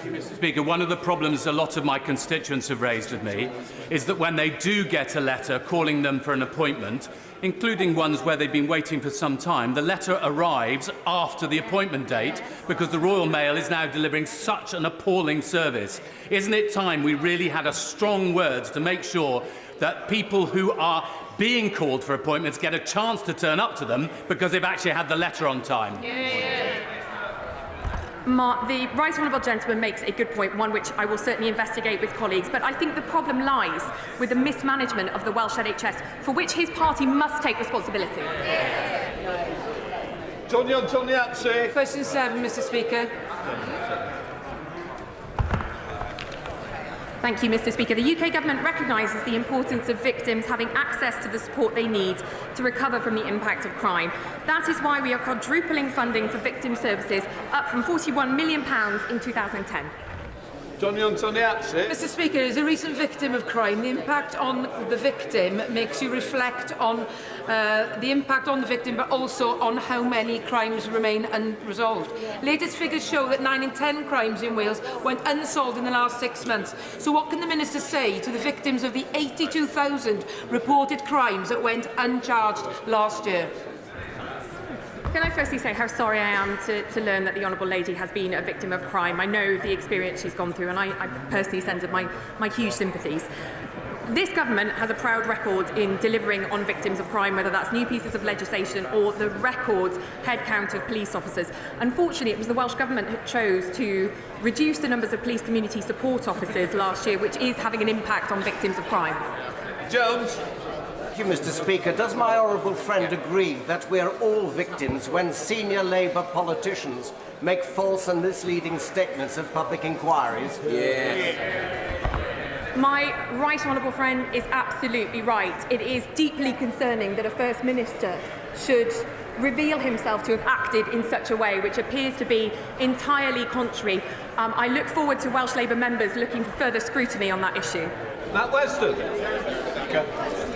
you, Mr. Speaker. One of the problems a lot of my constituents have raised with me is that when they do get a letter calling them for an appointment, including ones where they've been waiting for some time, the letter arrives after the appointment date because the Royal Mail is now delivering such an appalling service. Isn't it time we really had a strong words to make sure that people who are being called for appointments get a chance to turn up to them because they've actually had the letter on time? The Right Honourable Gentleman makes a good point, one which I will certainly investigate with colleagues, but I think the problem lies with the mismanagement of the Welsh NHS, for which his party must take responsibility. Question 7, Mr. Speaker. Thank you, Mr. Speaker. The UK Government recognises the importance of victims having access to the support they need to recover from the impact of crime. That is why we are quadrupling funding for victim services, up from £41 million in 2010. Mr. Speaker, as a recent victim of crime, the impact on the victim makes you reflect on the impact on the victim, but also on how many crimes remain unresolved. Latest figures show that 9 in 10 crimes in Wales went unsolved in the last 6 months. So what can the Minister say to the victims of the 82,000 reported crimes that went uncharged last year? Can I firstly say how sorry I am to learn that the Honourable Lady has been a victim of crime. I know the experience she's gone through, and I personally send her my huge sympathies. This government has a proud record in delivering on victims of crime, whether that's new pieces of legislation or the record headcount of police officers. Unfortunately, it was the Welsh Government that chose to reduce the numbers of police community support officers last year, which is having an impact on victims of crime. Jones. Thank you, Mr. Speaker. Does my honourable friend agree that we are all victims when senior Labour politicians make false and misleading statements at public inquiries? My right honourable friend is absolutely right. It is deeply concerning that a First Minister should reveal himself to have acted in such a way which appears to be entirely contrary. I look forward to Welsh Labour members looking for further scrutiny on that issue. Matt Weston.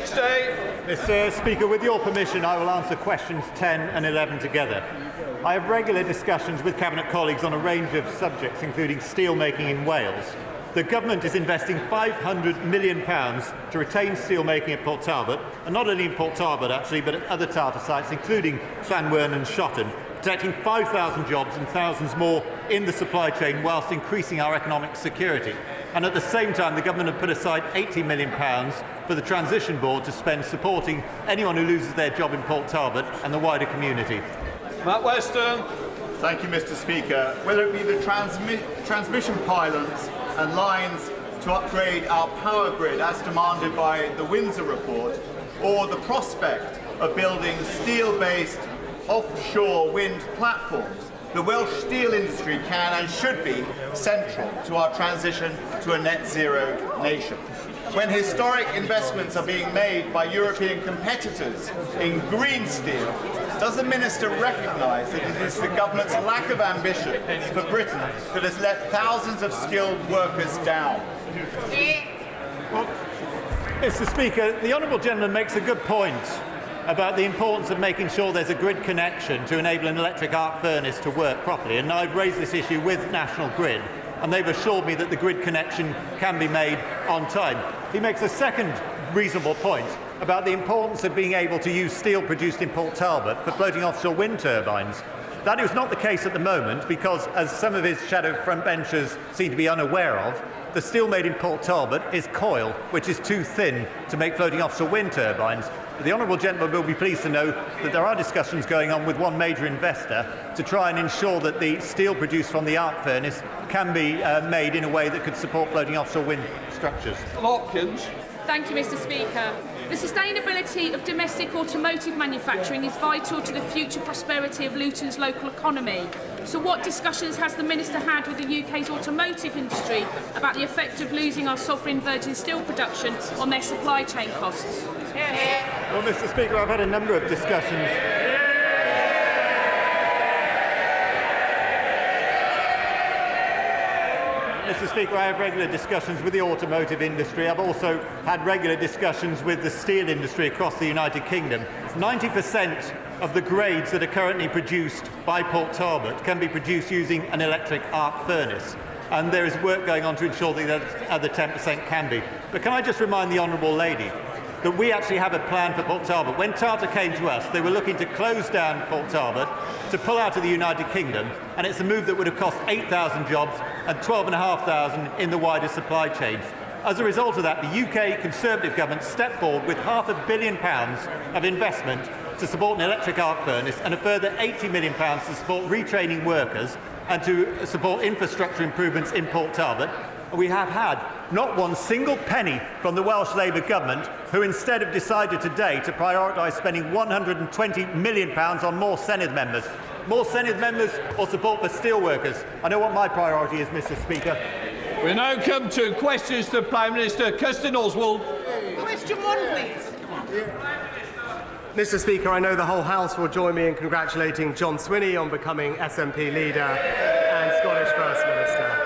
Stay. Mr. Speaker, with your permission, I will answer questions 10 and 11 together. I have regular discussions with Cabinet colleagues on a range of subjects, including steel making in Wales. The Government is investing £500 million to retain steel making at Port Talbot, and not only in Port Talbot actually, but at other Tata sites, including Llanwern and Shotton, protecting 5,000 jobs and thousands more in the supply chain whilst increasing our economic security. And at the same time, the Government have put aside £80 million for the Transition Board to spend supporting anyone who loses their job in Port Talbot and the wider community. Matt Weston. Thank you, Mr. Speaker. Whether it be the transmission pylons and lines to upgrade our power grid as demanded by the Windsor report, or the prospect of building steel-based offshore wind platforms, the Welsh steel industry can and should be central to our transition to a net zero nation. When historic investments are being made by European competitors in green steel, does the Minister recognise that it is the Government's lack of ambition for Britain that has let thousands of skilled workers down? Well, Mr. Speaker, the Honourable Gentleman makes a good point about the importance of making sure there's a grid connection to enable an electric arc furnace to work properly, and I've raised this issue with National Grid, and they've assured me that the grid connection can be made on time. He makes a second reasonable point about the importance of being able to use steel produced in Port Talbot for floating offshore wind turbines. That is not the case at the moment because, as some of his shadow frontbenchers seem to be unaware of, the steel made in Port Talbot is coil, which is too thin to make floating offshore wind turbines. The Honourable Gentleman will be pleased to know that there are discussions going on with one major investor to try and ensure that the steel produced from the arc furnace can be made in a way that could support floating offshore wind structures. Hopkins. Thank you, Mr. Speaker. The sustainability of domestic automotive manufacturing is vital to the future prosperity of Luton's local economy. So what discussions has the Minister had with the UK's automotive industry about the effect of losing our sovereign virgin steel production on their supply chain costs? Well, Mr. Speaker, I've had a number of discussions. Mr. Speaker, I have regular discussions with the automotive industry. I've also had regular discussions with the steel industry across the United Kingdom. 90% of the grades that are currently produced by Port Talbot can be produced using an electric arc furnace. and there is work going on to ensure that the other 10% can be. But can I just remind the Honourable Lady that we actually have a plan for Port Talbot. When Tata came to us, they were looking to close down Port Talbot, to pull out of the United Kingdom, and it's a move that would have cost 8,000 jobs and 12,500 in the wider supply chain. As a result of that, the UK Conservative government stepped forward with £500 million of investment to support an electric arc furnace and a further £80 million to support retraining workers and to support infrastructure improvements in Port Talbot. We have had not one single penny from the Welsh Labour government, who instead have decided today to prioritise spending £120 million on more Senedd members. More Senedd members or support for steelworkers. I know what my priority is, Mr Speaker. We now come to questions to Prime Minister Kirsten Oswald. Question 1, please. Mr Speaker, I know the whole House will join me in congratulating John Swinney on becoming SNP leader and Scottish First Minister.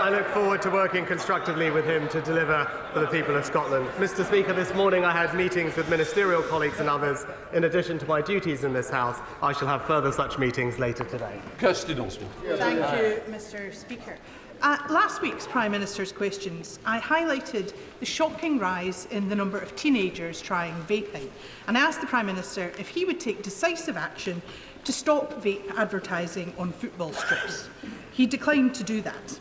I look forward to working constructively with him to deliver for the people of Scotland. Mr Speaker, this morning I had meetings with ministerial colleagues and others. In addition to my duties in this House, I shall have further such meetings later today. Kirsten Oswald. Thank you, Mr Speaker. At last week's Prime Minister's questions, I highlighted the shocking rise in the number of teenagers trying vaping, and I asked the Prime Minister if he would take decisive action to stop vape advertising on football strips. He declined to do that.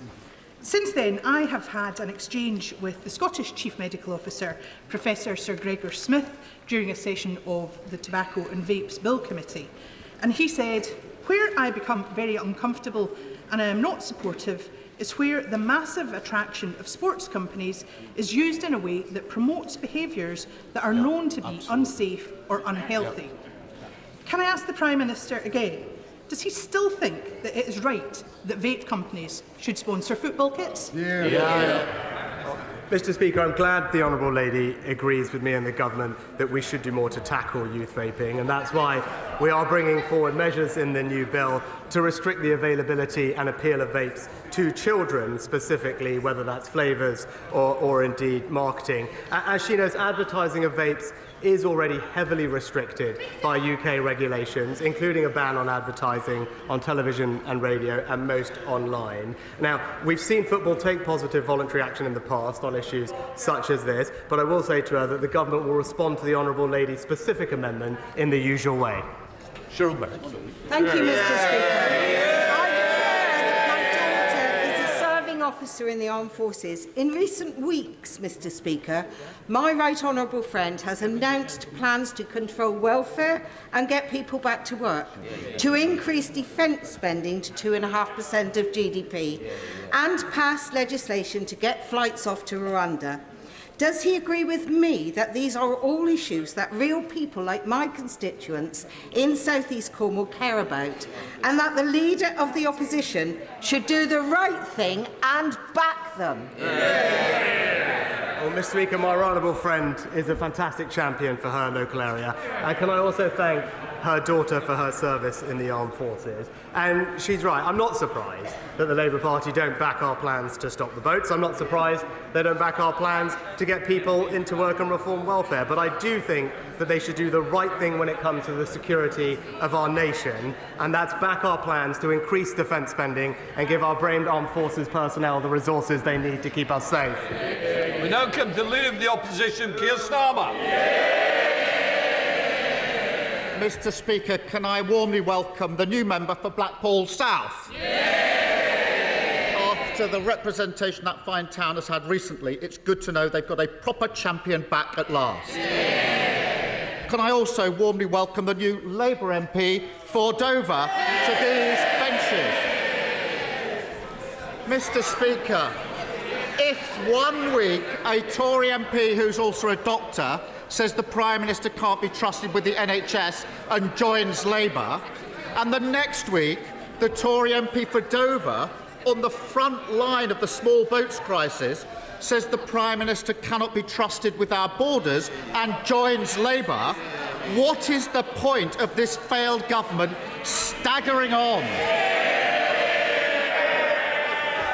Since then, I have had an exchange with the Scottish Chief Medical Officer, Professor Sir Gregor Smith, during a session of the Tobacco and Vapes Bill Committee. And he said, "Where I become very uncomfortable and I am not supportive is where the massive attraction of sports companies is used in a way that promotes behaviours that are known to be unsafe or unhealthy." Can I ask the Prime Minister again, does he still think that it is right that vape companies should sponsor football kits? Mr Speaker, I'm glad the Honourable Lady agrees with me and the Government that we should do more to tackle youth vaping, and that's why we are bringing forward measures in the new bill to restrict the availability and appeal of vapes to children specifically, whether that's flavours or indeed marketing. As she knows, advertising of vapes is already heavily restricted by UK regulations, including a ban on advertising on television and radio and most online. Now, we've seen football take positive voluntary action in the past on issues such as this, but I will say to her that the Government will respond to the Honourable Lady's specific amendment in the usual way. Cheryl Merritt. Thank you, Mr Speaker. Officer in the Armed Forces. In recent weeks, Mr Speaker, my right honourable friend has announced plans to control welfare and get people back to work, to increase defence spending to 2.5% of GDP, and pass legislation to get flights off to Rwanda. Does he agree with me that these are all issues that real people like my constituents in South East Cornwall care about, and that the Leader of the Opposition should do the right thing and back them? Well, Mr Speaker, my honourable friend is a fantastic champion for her local area. And can I also thank her daughter for her service in the armed forces? And she's right, I'm not surprised that the Labour Party don't back our plans to stop the boats. I'm not surprised they don't back our plans to get people into work and reform welfare. But I do think that they should do the right thing when it comes to the security of our nation, and that's back our plans to increase defence spending and give our brave armed forces personnel the resources they need to keep us safe. We now come to Leader of the Opposition, Keir Starmer. Mr Speaker, can I warmly welcome the new member for Blackpool South? After the representation that fine town has had recently, it's good to know they've got a proper champion back at last. Can I also warmly welcome the new Labour MP for Dover to these benches? Mr Speaker, if 1 week a Tory MP who's also a doctor says the Prime Minister can't be trusted with the NHS and joins Labour, and the next week the Tory MP for Dover, on the front line of the small boats crisis, says the Prime Minister cannot be trusted with our borders and joins Labour, what is the point of this failed government staggering on?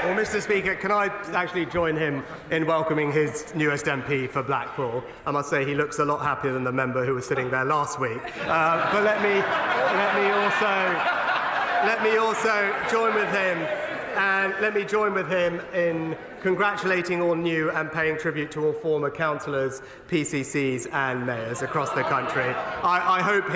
Well, Mr Speaker, can I actually join him in welcoming his newest MP for Blackpool? I must say he looks a lot happier than the member who was sitting there last week. But let me also join with him and let me join with him in congratulating all new and paying tribute to all former councillors, PCCs and mayors across the country. I hope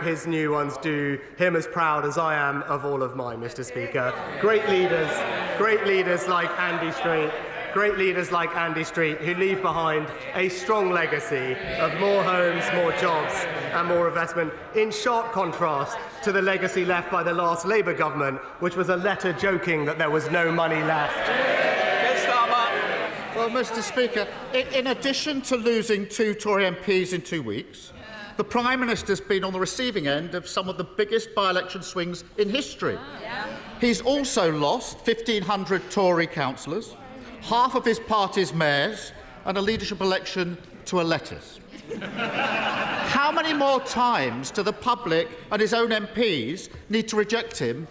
his new ones do him as proud as I am of all of mine, Mr. Speaker. Great leaders like Andy Street. Great leaders like Andy Street who leave behind a strong legacy of more homes, more jobs and more investment, in sharp contrast to the legacy left by the last Labour government, which was a letter joking that there was no money left. Well, Mr. Speaker, in addition to losing 2 Tory MPs in 2 weeks, the Prime Minister's been on the receiving end of some of the biggest by-election swings in history. He's also lost 1,500 Tory councillors, half of his party's mayors, and a leadership election to a lettuce. How many more times do the public and his own MPs need to reject him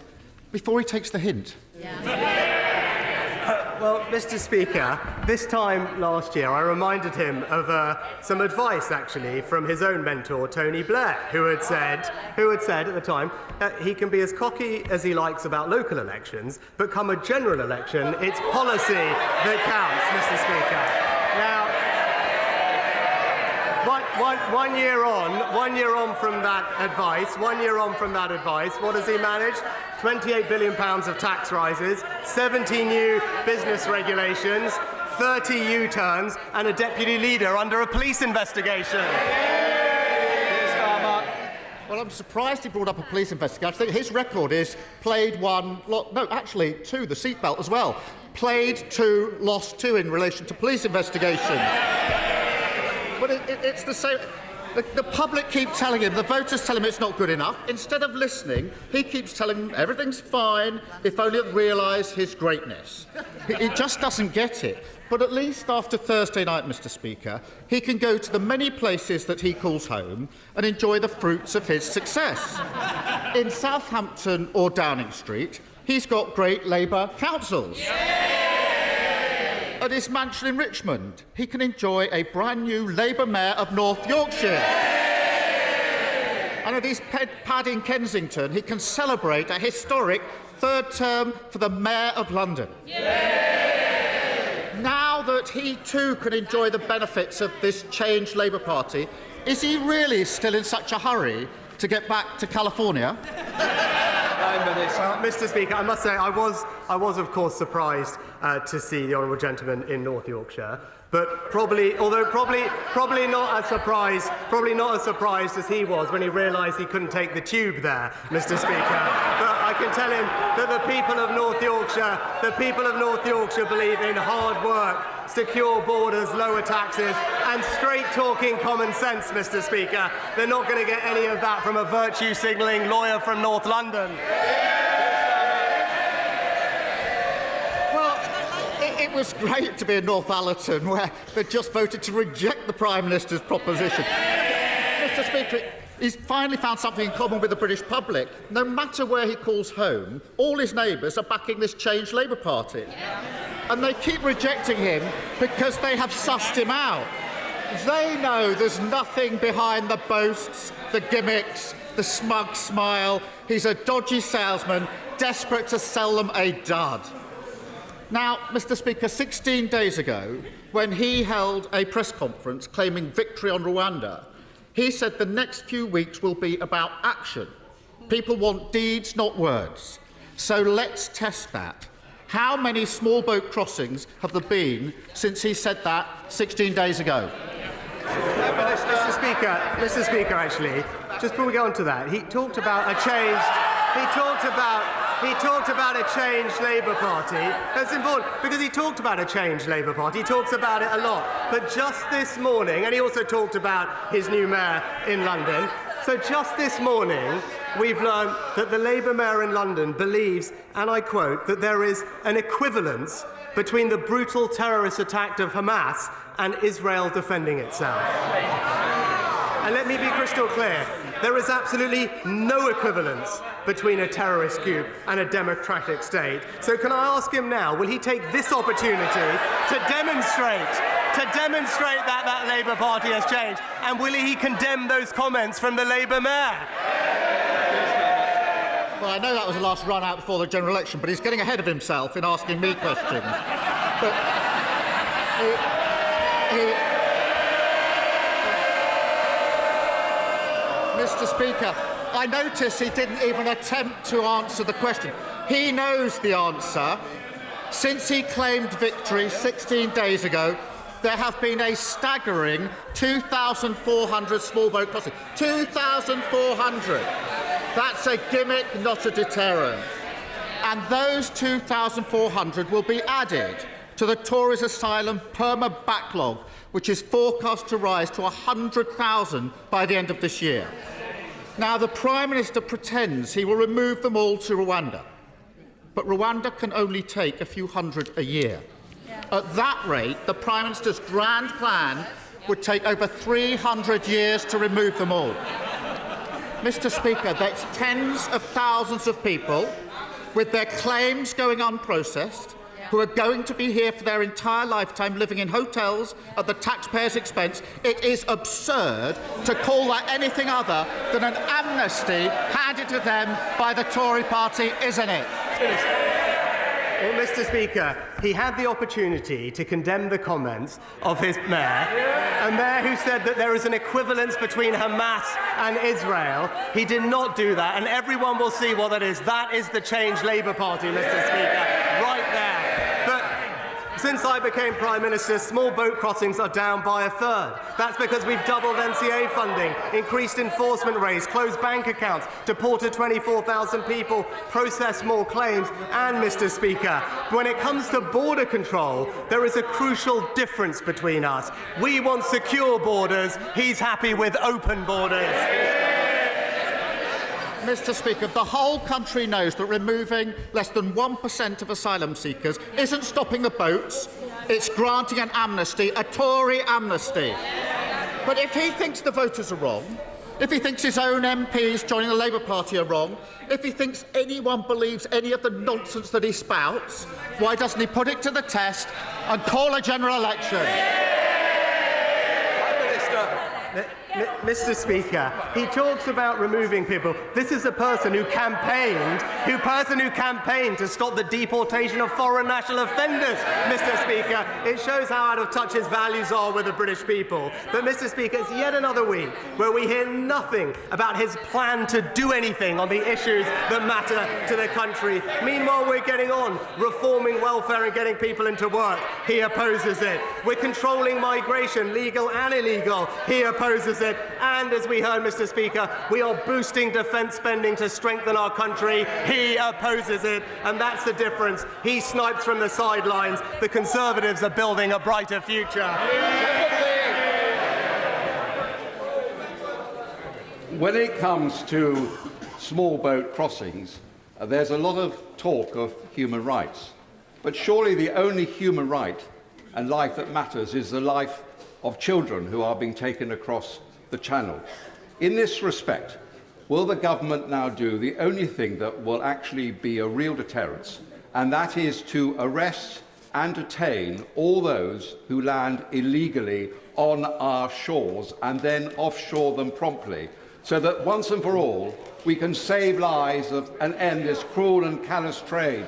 before he takes the hint? Well, Mr. Speaker, this time last year I reminded him of some advice, actually, from his own mentor, Tony Blair, who had said at the time he can be as cocky as he likes about local elections, but come a general election, it's policy that counts, Mr. Speaker. Now, one year on from that advice, what has he managed? £28 billion of tax rises, 70 new business regulations, 30 U-turns, and a deputy leader under a police investigation. Well, I'm surprised he brought up a police investigation. I think his record is played 1, no, actually 2, the seatbelt as well. Played 2, lost 2 in relation to police investigations. But it's the same. The public keep telling him, the voters tell him it's not good enough. Instead of listening, he keeps telling them everything's fine if only they'd realise his greatness. He just doesn't get it. But at least after Thursday night, Mr. Speaker, he can go to the many places that he calls home and enjoy the fruits of his success. In Southampton or Downing Street, he's got great Labour councils. At his mansion in Richmond, he can enjoy a brand new Labour mayor of North Yorkshire. And at his pad in Kensington, he can celebrate a historic 3rd term for the Mayor of London. Now that he too can enjoy the benefits of this changed Labour Party, is he really still in such a hurry to get back to California? Well, Mr. Speaker, I must say I was of course surprised to see the honourable gentleman in North Yorkshire, but probably not as surprised as he was when he realised he couldn't take the tube there, Mr. Speaker. But I can tell him that the people of North Yorkshire believe in hard work, secure borders, lower taxes and straight-talking common sense, Mr. Speaker. They're not going to get any of that from a virtue-signalling lawyer from North London. Well, it was great to be in Northallerton, where they just voted to reject the Prime Minister's proposition. Mr. Speaker, he's finally found something in common with the British public. No matter where he calls home, all his neighbours are backing this changed Labour Party. And they keep rejecting him because they have sussed him out. They know there's nothing behind the boasts, the gimmicks, the smug smile. He's a dodgy salesman, desperate to sell them a dud. Now, Mr. Speaker, 16 days ago, when he held a press conference claiming victory on Rwanda, he said the next few weeks will be about action. People want deeds, not words. So let's test that. How many small boat crossings have there been since he said that 16 days ago? Mr. Speaker, actually, just before we go on to that, he talked about a changed Labour Party. That's important because he talked about a changed Labour Party. He talks about it a lot. But just this morning, and he also talked about his new mayor in London. So just this morning, we've learned that the Labour mayor in London believes, and I quote, that there is an equivalence between the brutal terrorist attack of Hamas and Israel defending itself. And let me be crystal clear, there is absolutely no equivalence between a terrorist group and a democratic state. So can I ask him now, will he take this opportunity to demonstrate that that Labour Party has changed? And will he condemn those comments from the Labour mayor? Well, I know that was the last run out before the general election, but he's getting ahead of himself in asking me questions. But Mr. Speaker, I notice he didn't even attempt to answer the question. He knows the answer. Since he claimed victory 16 days ago, there have been a staggering 2,400 small boat crossings. 2,400! That's a gimmick, not a deterrent. And those 2,400 will be added to the Tories' asylum perma-backlog, which is forecast to rise to 100,000 by the end of this year. Now, the Prime Minister pretends he will remove them all to Rwanda. But Rwanda can only take a few hundred a year. At that rate, the Prime Minister's grand plan would take over 300 years to remove them all. Mr. Speaker, that's tens of thousands of people with their claims going unprocessed, who are going to be here for their entire lifetime living in hotels at the taxpayers' expense. It is absurd to call that anything other than an amnesty handed to them by the Tory party, isn't it? Well, Mr. Speaker, he had the opportunity to condemn the comments of his mayor, a mayor who said that there is an equivalence between Hamas and Israel. He did not do that, and everyone will see what that is. That is the Change Labour Party, Mr. Speaker, right there. Since I became Prime Minister, small boat crossings are down by a third. That's because we've doubled NCA funding, increased enforcement rates, closed bank accounts, deported 24,000 people, processed more claims, and, Mr. Speaker, when it comes to border control, there is a crucial difference between us. We want secure borders. He's happy with open borders. Mr. Speaker, the whole country knows that removing less than 1% of asylum seekers isn't stopping the boats, it's granting an amnesty, a Tory amnesty. But if he thinks the voters are wrong, if he thinks his own MPs joining the Labour Party are wrong, if he thinks anyone believes any of the nonsense that he spouts, why doesn't he put it to the test and call a general election? Mr. Speaker, he talks about removing people. This is a person who campaigned to stop the deportation of foreign national offenders, Mr. Speaker. It shows how out of touch his values are with the British people. But, Mr. Speaker, it's yet another week where we hear nothing about his plan to do anything on the issues that matter to the country. Meanwhile, we're getting on, reforming welfare and getting people into work. He opposes it. We're controlling migration, legal and illegal. He opposes it. And as we heard, Mr. Speaker, we are boosting defence spending to strengthen our country. He opposes it, and that's the difference. He snipes from the sidelines. The Conservatives are building a brighter future. When it comes to small boat crossings, there's a lot of talk of human rights. But surely the only human right and life that matters is the life of children who are being taken across the Channel. In this respect, will the government now do the only thing that will actually be a real deterrence, and that is to arrest and detain all those who land illegally on our shores and then offshore them promptly, so that once and for all we can save lives and end this cruel and callous trade?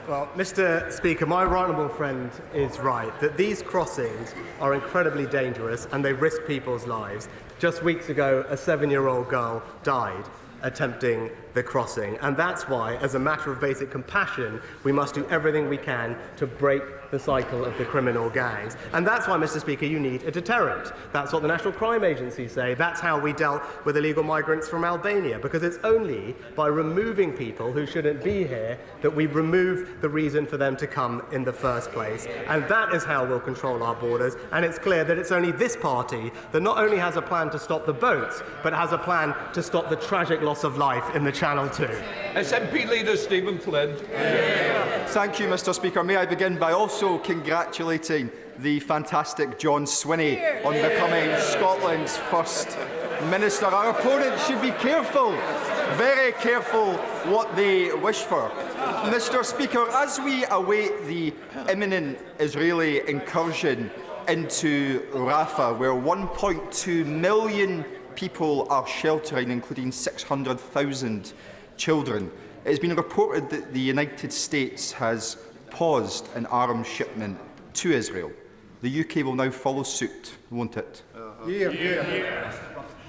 Well, Mr. Speaker, my right honourable friend is right that these crossings are incredibly dangerous and they risk people's lives. Just weeks ago, a 7-year-old girl died attempting the crossing, and that's why, as a matter of basic compassion, we must do everything we can to break the cycle of the criminal gangs. And that's why, Mr. Speaker, you need a deterrent. That's what the National Crime Agency say. That's how we dealt with illegal migrants from Albania, because it's only by removing people who shouldn't be here that we remove the reason for them to come in the first place. And that is how we'll control our borders. And it's clear that it's only this party that not only has a plan to stop the boats, but has a plan to stop the tragic loss of life in the Channel too. SNP Leader Stephen Flynn. Thank you, Mr. Speaker. May I begin by also congratulating the fantastic John Swinney on becoming Scotland's first Minister. Our opponents should be careful, very careful what they wish for. Mr. Speaker, as we await the imminent Israeli incursion into Rafah, where 1.2 million people are sheltering, including 600,000 children. It has been reported that the United States has paused an arms shipment to Israel. The UK will now follow suit, won't it?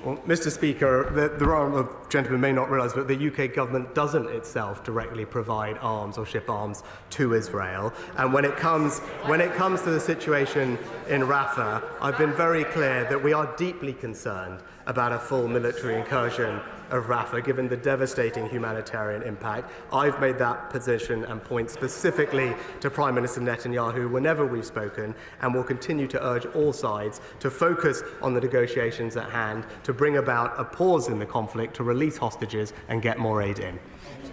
Well, Mr. Speaker, the honourable gentleman may not realise, but the UK government doesn't itself directly provide arms or ship arms to Israel. And when it comes to the situation in Rafah, I've been very clear that we are deeply concerned about a full military incursion of Rafah, given the devastating humanitarian impact. I've made that position and point specifically to Prime Minister Netanyahu whenever we've spoken, and will continue to urge all sides to focus on the negotiations at hand to bring about a pause in the conflict, to release hostages and get more aid in.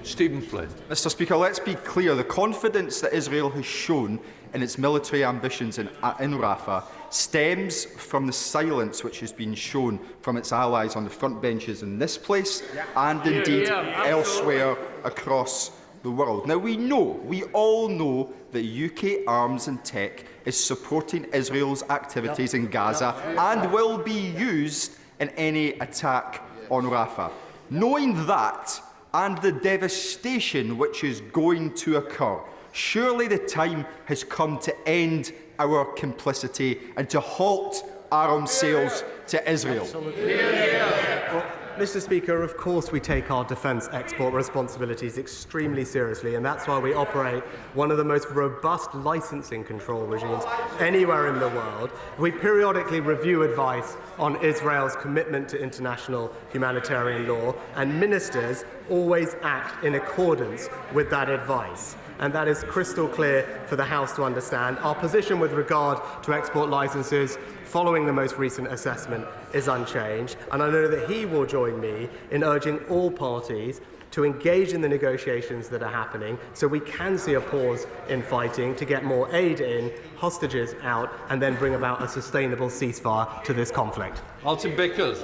Stephen Flynn. Mr. Speaker, let's be clear. The confidence that Israel has shown in its military ambitions in Rafah stems from the silence which has been shown from its allies on the front benches in this place and indeed elsewhere across the world. Now, we all know that UK arms and tech is supporting Israel's activities in Gaza and will be used in any attack on Rafah. Knowing that and the devastation which is going to occur, surely the time has come to end our complicity and to halt arms sales to Israel. Well, Mr. Speaker, of course we take our defence export responsibilities extremely seriously, and that's why we operate one of the most robust licensing control regimes anywhere in the world. We periodically review advice on Israel's commitment to international humanitarian law, and ministers always act in accordance with that advice. And that is crystal clear for the House to understand. Our position with regard to export licences following the most recent assessment is unchanged, and I know that he will join me in urging all parties to engage in the negotiations that are happening so we can see a pause in fighting, to get more aid in, hostages out, and then bring about a sustainable ceasefire to this conflict. Martin Bickers.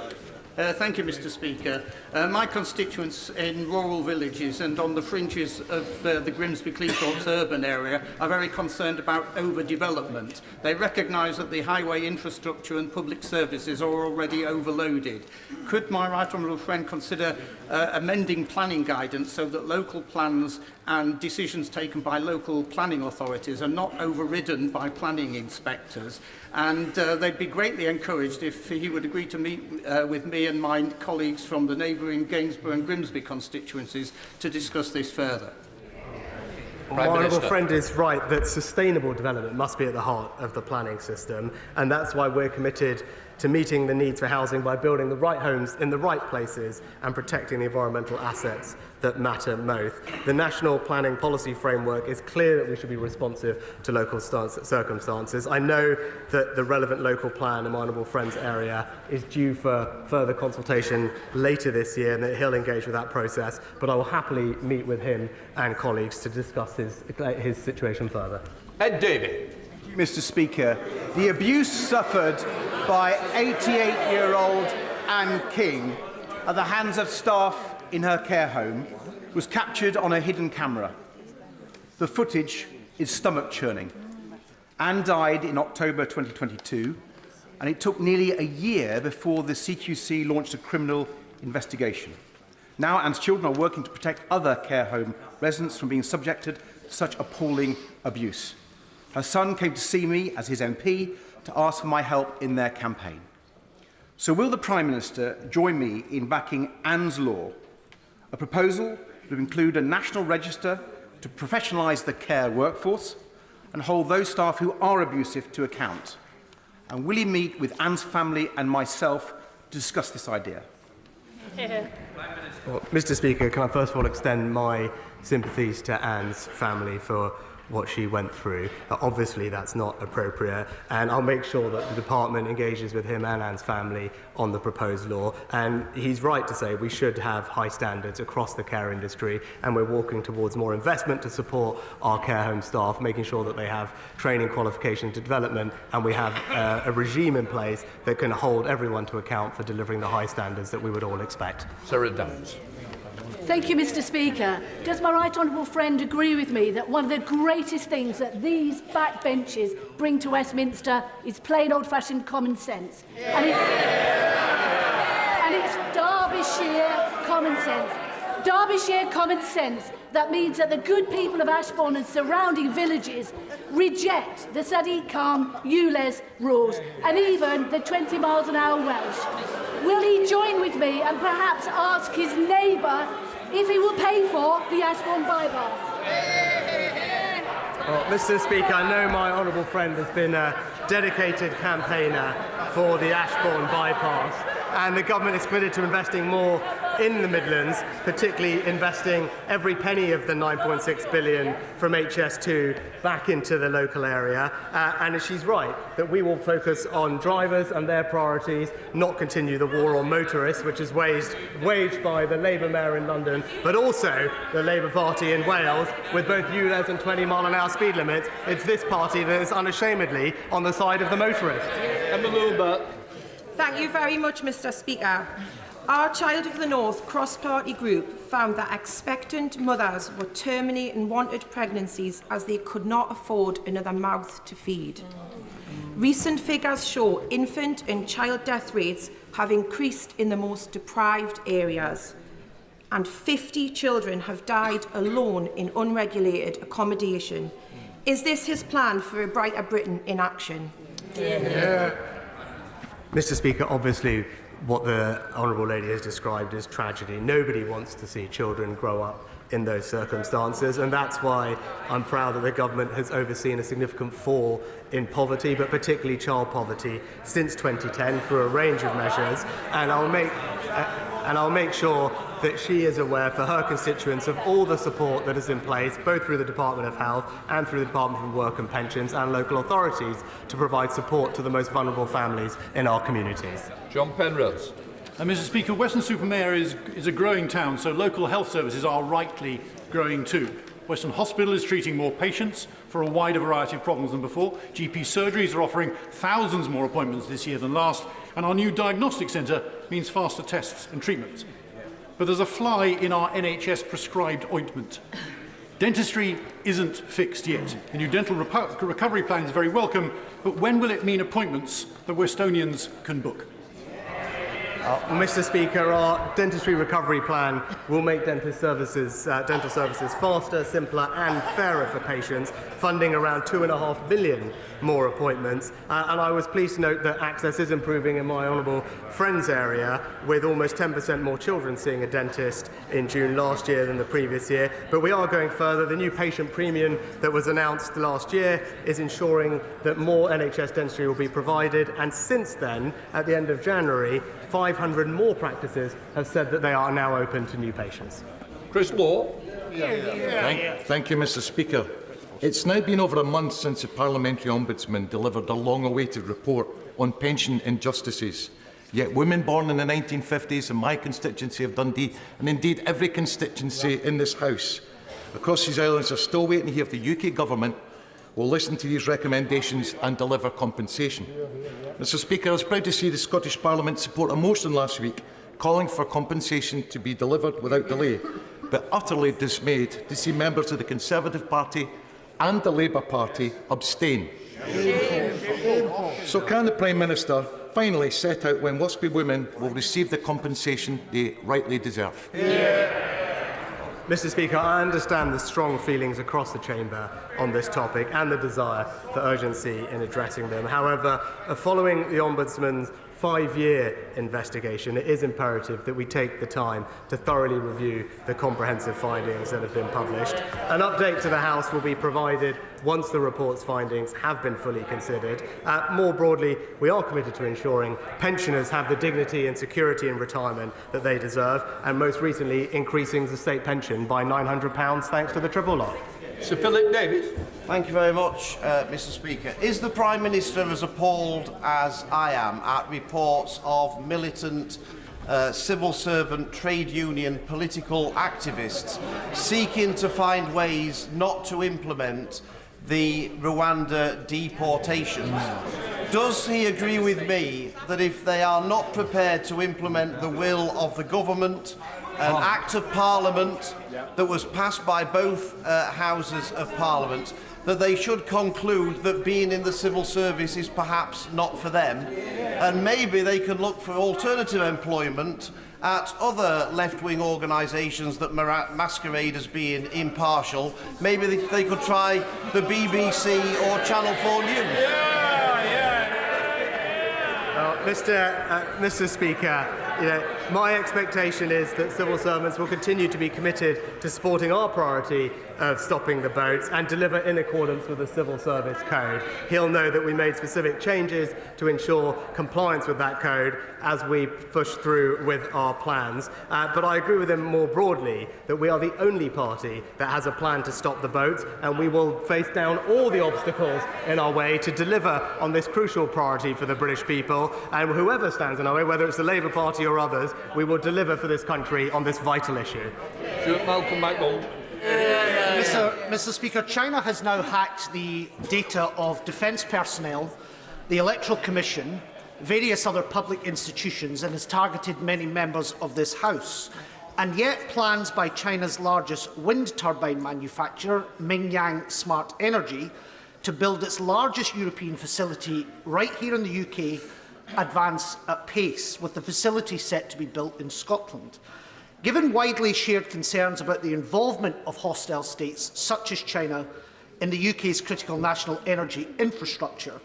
Thank you, Mr. Speaker. My constituents in rural villages and on the fringes of the Grimsby-Cleethorpes urban area are very concerned about overdevelopment. They recognise that the highway infrastructure and public services are already overloaded. Could my right honourable friend consider amending planning guidance so that local plans and decisions taken by local planning authorities are not overridden by planning inspectors? And they'd be greatly encouraged if he would agree to meet with me and my colleagues from the neighbouring Gainsborough and Grimsby constituencies to discuss this further. My honourable friend is right that sustainable development must be at the heart of the planning system, and that's why we're committed to meeting the needs for housing by building the right homes in the right places and protecting the environmental assets that matter most. The National Planning Policy Framework is clear that we should be responsive to local circumstances. I know that the relevant local plan in my honourable friend's area is due for further consultation later this year, and that he'll engage with that process, but I will happily meet with him and colleagues to discuss his situation further. Ed Davey. Mr. Speaker, the abuse suffered by 88-year-old Anne King at the hands of staff in her care home was captured on a hidden camera. The footage is stomach-churning. Anne died in October 2022, and it took nearly a year before the CQC launched a criminal investigation. Now Anne's children are working to protect other care home residents from being subjected to such appalling abuse. Her son came to see me as his MP to ask for my help in their campaign. So will the Prime Minister join me in backing Anne's Law, a proposal to include a national register to professionalise the care workforce and hold those staff who are abusive to account? And will he meet with Anne's family and myself to discuss this idea? Well, Mr. Speaker, can I first of all extend my sympathies to Anne's family for what she went through. Obviously, that's not appropriate, and I'll make sure that the department engages with him and Anne's family on the proposed law. And he's right to say we should have high standards across the care industry, and we're walking towards more investment to support our care home staff, making sure that they have training, qualification to development, and we have a regime in place that can hold everyone to account for delivering the high standards that we would all expect. Sarah Downs. Thank you, Mr. Speaker. Does my right honourable friend agree with me that one of the greatest things that these backbenches bring to Westminster is plain old-fashioned common sense? And And it's Derbyshire common sense. Derbyshire common sense that means that the good people of Ashbourne and surrounding villages reject the Sadiq Khan ULEZ rules and even the 20 miles an hour Welsh. Will he join with me and perhaps ask his neighbour if he will pay for the Ashbourne bypass? Well, Mr. Speaker, I know my honourable friend has been a dedicated campaigner for the Ashbourne bypass, and the government is committed to investing more in the Midlands, particularly investing every penny of the 9.6 billion from HS2 back into the local area. And she's right that we will focus on drivers and their priorities, not continue the war on motorists, which is waged by the Labour Mayor in London, but also the Labour Party in Wales, with both ULEZ and 20 mile an hour speed limits. It's this party that is unashamedly on the side of the motorist. Thank you very much, Mr. Speaker. Our Child of the North cross-party group found that expectant mothers were terminating unwanted pregnancies as they could not afford another mouth to feed. Recent figures show infant and child death rates have increased in the most deprived areas, and 50 children have died alone in unregulated accommodation. Is this his plan for a brighter Britain in action? Mr. Speaker, obviously what the Honourable Lady has described is tragedy. Nobody wants to see children grow up in those circumstances, and that's why I'm proud that the government has overseen a significant fall in poverty, but particularly child poverty, since 2010 through a range of measures, and I'll make sure that she is aware for her constituents of all the support that is in place, both through the Department of Health and through the Department for Work and Pensions and local authorities, to provide support to the most vulnerable families in our communities. John Penrose. Mr. Speaker, Weston-super-Mare is a growing town, so local health services are rightly growing too. Weston Hospital is treating more patients for a wider variety of problems than before. GP surgeries are offering thousands more appointments this year than last, and our new diagnostic centre means faster tests and treatments. But there's a fly in our NHS prescribed ointment. Dentistry isn't fixed yet. The new dental recovery plan is very welcome, but when will it mean appointments that Westonians can book? Mr. Speaker, our dentistry recovery plan will make dental services faster, simpler and fairer for patients, funding around 2.5 billion more appointments. And I was pleased to note that access is improving in my honourable friend's area, with almost 10% more children seeing a dentist in June last year than the previous year. But we are going further. The new patient premium that was announced last year is ensuring that more NHS dentistry will be provided. And since then, at the end of January, 500 more practices have said that they are now open to new patients. Chris Law. Thank you, Mr. Speaker. It's now been over a month since the Parliamentary Ombudsman delivered a long-awaited report on pension injustices. Yet women born in the 1950s in my constituency of Dundee, and indeed every constituency in this House across these islands, are still waiting to hear if the UK Government will listen to these recommendations and deliver compensation. Mr. Speaker, I was proud to see the Scottish Parliament support a motion last week calling for compensation to be delivered without delay, but utterly dismayed to see members of the Conservative Party and the Labour Party abstain. So can the Prime Minister finally set out when Waspy women will receive the compensation they rightly deserve? Mr. Speaker, I understand the strong feelings across the chamber on this topic and the desire for urgency in addressing them. However, following the Ombudsman's 5-year investigation, it is imperative that we take the time to thoroughly review the comprehensive findings that have been published. An update to the House will be provided once the report's findings have been fully considered. More broadly, we are committed to ensuring pensioners have the dignity and security in retirement that they deserve, and most recently increasing the state pension by £900 thanks to the triple lock. Sir Philip Davis. Thank you very much, Mr. Speaker. Is the Prime Minister as appalled as I am at reports of militant civil servant, trade union, political activists seeking to find ways not to implement the Rwanda deportations? Does he agree with me that if they are not prepared to implement the will of the government, an Act of Parliament that was passed by both Houses of Parliament, that they should conclude that being in the civil service is perhaps not for them, and maybe they can look for alternative employment at other left-wing organisations that masquerade as being impartial. Maybe they could try the BBC or Channel 4 News. Mr. Speaker, my expectation is that civil servants will continue to be committed to supporting our priority of stopping the boats and deliver in accordance with the Civil Service Code. He'll know that we made specific changes to ensure compliance with that code as we push through with our plans. But I agree with him more broadly that we are the only party that has a plan to stop the boats, and we will face down all the obstacles in our way to deliver on this crucial priority for the British people. And whoever stands in our way, whether it's the Labour Party or others, we will deliver for this country on this vital issue. Mr. Speaker, China has now hacked the data of defence personnel, the Electoral Commission, various other public institutions, and has targeted many members of this House. And yet plans by China's largest wind turbine manufacturer, Mingyang Smart Energy, to build its largest European facility right here in the UK advance at pace, with the facility set to be built in Scotland. Given widely shared concerns about the involvement of hostile states such as China in the UK's critical national energy infrastructure,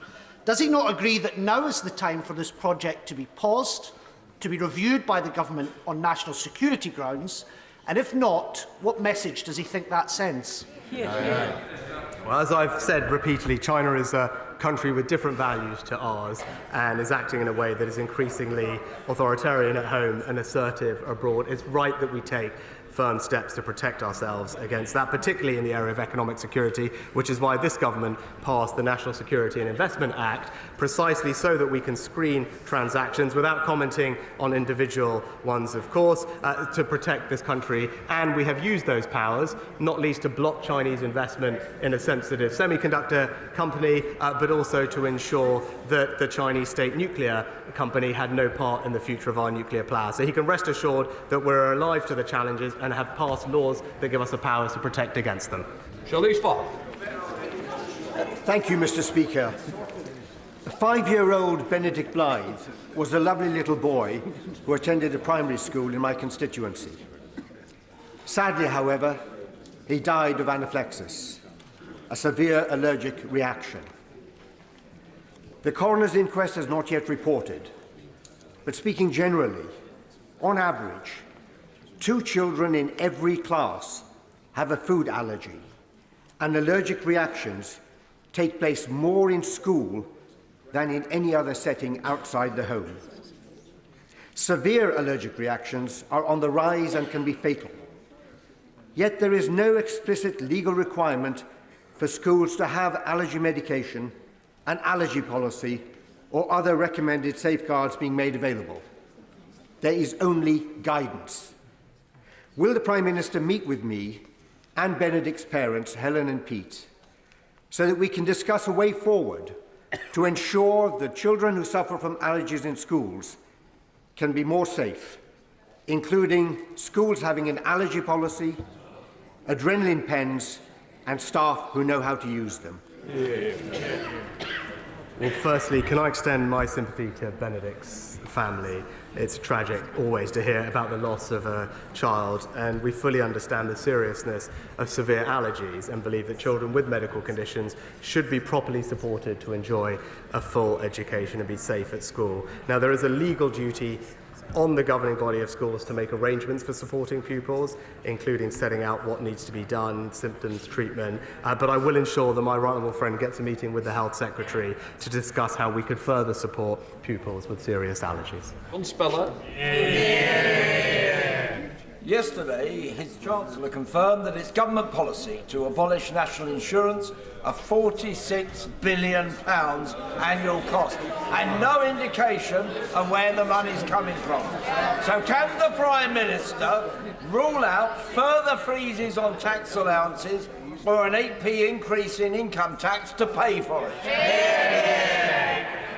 does he not agree that now is the time for this project to be paused, to be reviewed by the government on national security grounds? And if not, what message does he think that sends? Well, as I've said repeatedly, China is a country with different values to ours and is acting in a way that is increasingly authoritarian at home and assertive abroad. It's right that we take firm steps to protect ourselves against that, particularly in the area of economic security, which is why this government passed the National Security and Investment Act, precisely so that we can screen transactions without commenting on individual ones, of course, to protect this country. And we have used those powers, not least to block Chinese investment in a sensitive semiconductor company, but also to ensure that the Chinese state nuclear company had no part in the future of our nuclear power. So he can rest assured that we're alive to the challenges and have passed laws that give us the powers to protect against them. Thank you, Mr. Speaker. A 5-year-old Benedict Blythe was a lovely little boy who attended a primary school in my constituency. Sadly, however, he died of anaphylaxis, a severe allergic reaction. The coroner's inquest has not yet reported, but speaking generally, on average, 2 children in every class have a food allergy, and allergic reactions take place more in school than in any other setting outside the home. Severe allergic reactions are on the rise and can be fatal. Yet there is no explicit legal requirement for schools to have allergy medication, an allergy policy, or other recommended safeguards being made available. There is only guidance. Will the Prime Minister meet with me and Benedict's parents, Helen and Pete, so that we can discuss a way forward to ensure that children who suffer from allergies in schools can be more safe, including schools having an allergy policy, adrenaline pens, and staff who know how to use them? Well, firstly, can I extend my sympathy to Benedict's family? It's tragic always to hear about the loss of a child, and we fully understand the seriousness of severe allergies and believe that children with medical conditions should be properly supported to enjoy a full education and be safe at school. Now, there is a legal duty on the governing body of schools to make arrangements for supporting pupils, including setting out what needs to be done, symptoms, treatment, but I will ensure that my right honourable friend gets a meeting with the Health Secretary to discuss how we could further support pupils with serious allergies. Yesterday, his Chancellor confirmed that it's government policy to abolish national insurance, a £46 billion annual cost, and no indication of where the money's coming from. So can the Prime Minister rule out further freezes on tax allowances or an 8p increase in income tax to pay for it?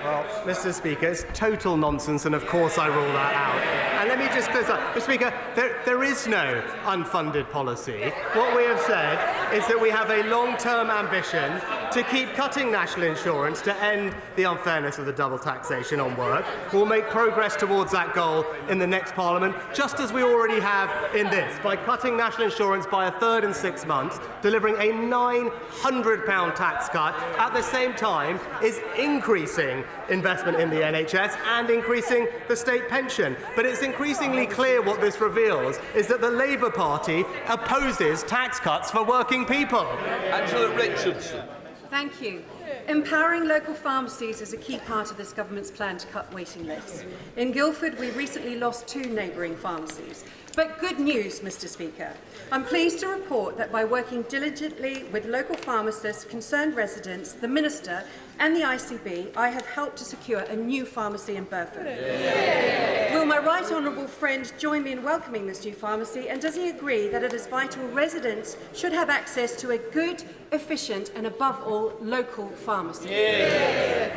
Well, Mr. Speaker, it's total nonsense, and of course I rule that out. And let me just clear up. Mr. Speaker, There is no unfunded policy. What we have said is that we have a long-term ambition to keep cutting national insurance to end the unfairness of the double taxation on work. We'll make progress towards that goal in the next Parliament, just as we already have in this, by cutting national insurance by a third in 6 months, delivering a £900 tax cut, at the same time is increasing investment in the NHS and increasing the state pension. But it's increasingly clear what this reveals is that the Labour Party opposes tax cuts for working people. Angela Richardson. Thank you. Empowering local pharmacies is a key part of this government's plan to cut waiting lists. In Guildford, we recently lost 2 neighbouring pharmacies. But good news, Mr. Speaker. I'm pleased to report that by working diligently with local pharmacists, concerned residents, the Minister and the ICB, I have helped to secure a new pharmacy in Burford. Yeah. Will my right honourable friend join me in welcoming this new pharmacy, and does he agree that it is vital residents should have access to a good, efficient and above all local pharmacy? Yeah.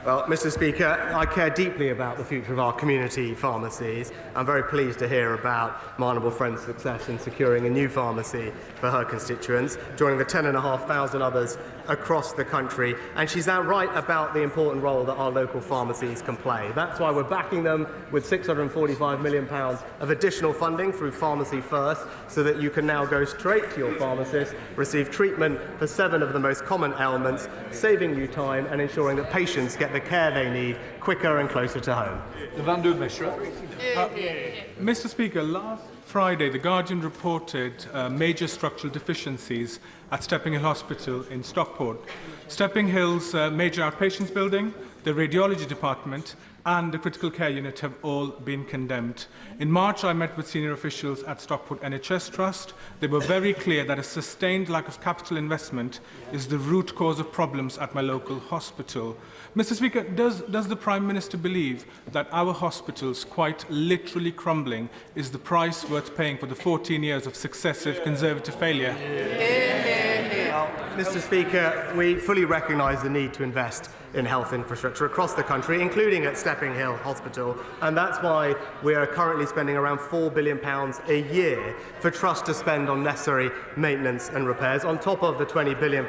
Well, Mr. Speaker, I care deeply about the future of our community pharmacies. I'm very pleased to hear about my honourable friend's success in securing a new pharmacy for her constituents, joining the 10,500 others across the country. And she's now right about the important role that our local pharmacies can play. That's why we're backing them with £645 million of additional funding through Pharmacy First, so that you can now go straight to your pharmacist, receive treatment for 7 of the most common ailments, saving you time and ensuring that patients get the care they need quicker and closer to home. Mr. Speaker, last Friday, The Guardian reported major structural deficiencies at Stepping Hill Hospital in Stockport. Stepping Hill's major outpatients building, the radiology department and the critical care unit have all been condemned. In March, I met with senior officials at Stockport NHS Trust. They were very clear that a sustained lack of capital investment is the root cause of problems at my local hospital. Mr. Speaker, does the Prime Minister believe that our hospitals, quite literally crumbling, is the price worth paying for the 14 years of successive Conservative failure? Well, Mr. Speaker, we fully recognise the need to invest in health infrastructure across the country, including at Stepping Hill Hospital, and that's why we are currently spending around £4 billion a year for Trust to spend on necessary maintenance and repairs, on top of the £20 billion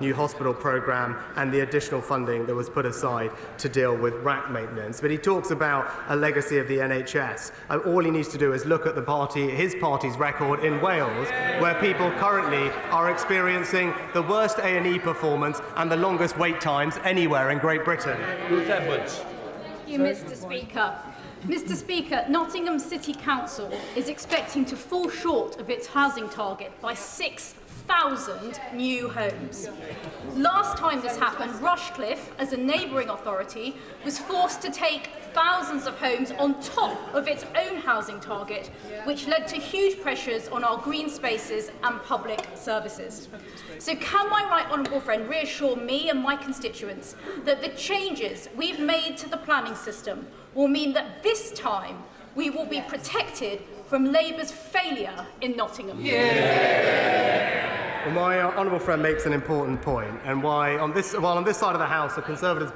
new hospital programme and the additional funding that was put aside to deal with RAC maintenance. But he talks about a legacy of the NHS. All he needs to do is look at his party's record in Wales, where people currently are experiencing the worst A&E performance and the longest wait times anywhere in Great Britain. Ruth Edwards. Thank you, Mr. Speaker. Mr. Speaker, Nottingham City Council is expecting to fall short of its housing target by 6,000 new homes. Last time this happened, Rushcliffe, as a neighbouring authority, was forced to take thousands of homes on top of its own housing target, which led to huge pressures on our green spaces and public services. So can my right honourable friend reassure me and my constituents that the changes we've made to the planning system will mean that this time we will be protected from Labour's failure in Nottingham? Well, my honourable friend makes an important point, and why on this side of the House the Conservatives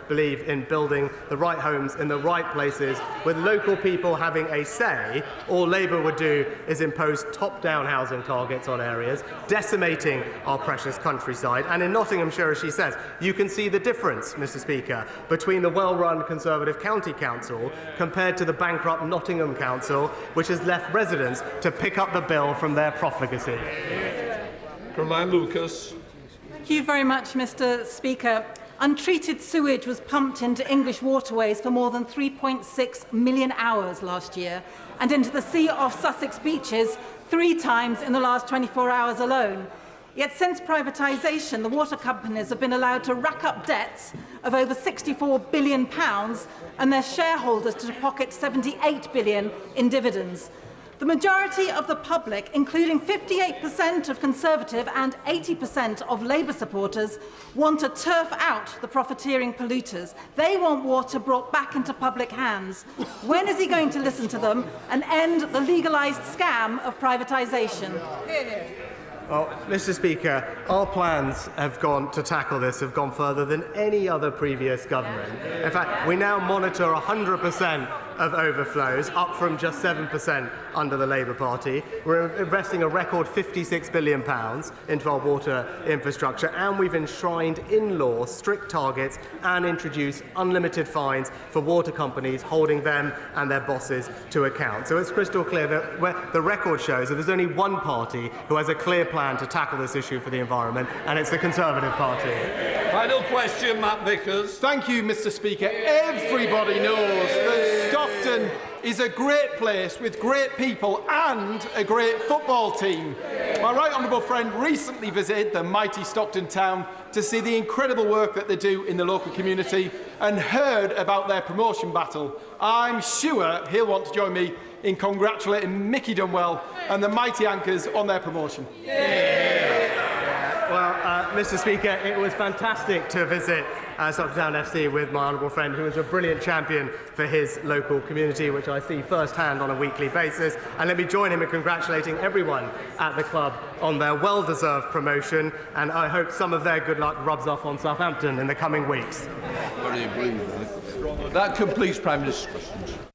believe in building the right homes in the right places with local people having a say. All Labour would do is impose top-down housing targets on areas, decimating our precious countryside. And in Nottinghamshire, as she says, you can see the difference, Mr. Speaker, between the well-run Conservative County Council compared to the bankrupt Nottingham Council, which has left residents to pick up the bill from their profligacy. Lucas. Thank you very much, Mr. Speaker. Untreated sewage was pumped into English waterways for more than 3.6 million hours last year, and into the sea off Sussex beaches 3 times in the last 24 hours alone. Yet since privatisation, the water companies have been allowed to rack up debts of over £64 billion and their shareholders to pocket £78 billion in dividends. The majority of the public, including 58% of Conservative and 80% of Labour supporters, want to turf out the profiteering polluters. They want water brought back into public hands. When is he going to listen to them and end the legalised scam of privatisation? Well, Mr. Speaker, our plans have gone further than any other previous government. In fact, we now monitor 100% of overflows, up from just 7% under the Labour Party. We're investing a record £56 billion into our water infrastructure, and we've enshrined in law strict targets and introduced unlimited fines for water companies, holding them and their bosses to account. So it's crystal clear that the record shows that there's only one party who has a clear plan to tackle this issue for the environment, and it's the Conservative Party. Final question, Matt Vickers. Thank you, Mr. Speaker. Everybody knows that Stockton is a great place with great people and a great football team. My right honourable friend recently visited the mighty Stockton town to see the incredible work that they do in the local community and heard about their promotion battle. I'm sure he'll want to join me in congratulating Mickey Dunwell and the mighty Anchors on their promotion. Well, Mr. Speaker, it was fantastic to visit Stockton Town FC with my honourable friend, who is a brilliant champion for his local community, which I see firsthand on a weekly basis. And let me join him in congratulating everyone at the club on their well-deserved promotion, and I hope some of their good luck rubs off on Southampton in the coming weeks. Very brief. That completes Prime Minister's questions.